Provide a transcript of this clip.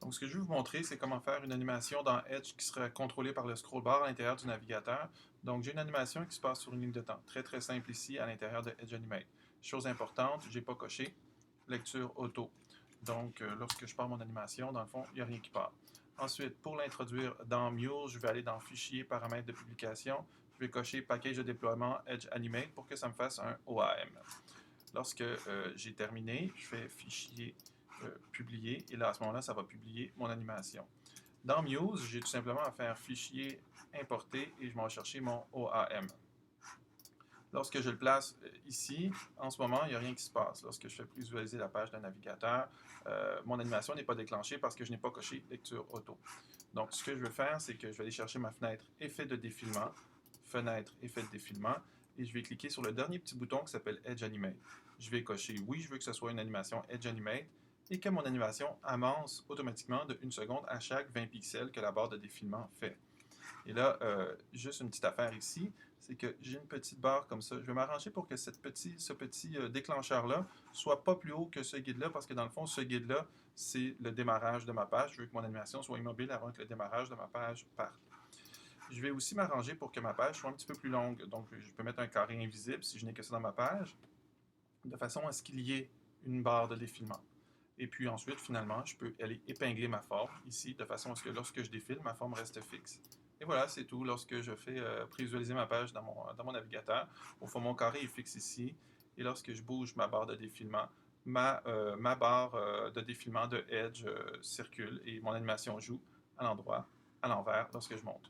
Donc, ce que je vais vous montrer, c'est comment faire une animation dans Edge qui sera contrôlée par le scroll bar à l'intérieur du navigateur. Donc, j'ai une animation qui se passe sur une ligne de temps. Très, très simple ici à l'intérieur de Edge Animate. Chose importante, je n'ai pas coché lecture auto. Donc, lorsque je pars mon animation, dans le fond, il n'y a rien qui part. Ensuite, pour l'introduire dans Mule, je vais aller dans Fichier, Paramètres de publication. Je vais cocher Package de déploiement Edge Animate pour que ça me fasse un OAM. Lorsque j'ai terminé, je fais Fichier, Publier, et là, à ce moment-là, ça va publier mon animation. Dans Muse, j'ai tout simplement à faire Fichier, Importer, et je m'en vais chercher mon OAM. Lorsque je le place ici, en ce moment, il n'y a rien qui se passe. Lorsque je fais visualiser la page d'un navigateur, mon animation n'est pas déclenchée parce que je n'ai pas coché lecture auto. Donc, ce que je vais faire, c'est que je vais aller chercher ma fenêtre Effet de défilement, fenêtre Effet de défilement, et je vais cliquer sur le dernier petit bouton qui s'appelle Edge Animate. Je vais cocher oui, je veux que ce soit une animation Edge Animate et que mon animation avance automatiquement de 1 seconde à chaque 20 pixels que la barre de défilement fait. Et là, juste une petite affaire ici, c'est que j'ai une petite barre comme ça. Je vais m'arranger pour que ce petit déclencheur-là soit pas plus haut que ce guide-là, parce que dans le fond, ce guide-là, c'est le démarrage de ma page. Je veux que mon animation soit immobile avant que le démarrage de ma page parte. Je vais aussi m'arranger pour que ma page soit un petit peu plus longue. Donc, je peux mettre un carré invisible si je n'ai que ça dans ma page, de façon à ce qu'il y ait une barre de défilement. Et puis ensuite, finalement, je peux aller épingler ma forme ici, de façon à ce que lorsque je défile, ma forme reste fixe. Et voilà, c'est tout. Lorsque je fais prévisualiser ma page dans mon navigateur, au fond, mon carré est fixe ici. Et lorsque je bouge ma barre de défilement, ma barre de défilement de Edge circule et mon animation joue à l'endroit, à l'envers, lorsque je monte.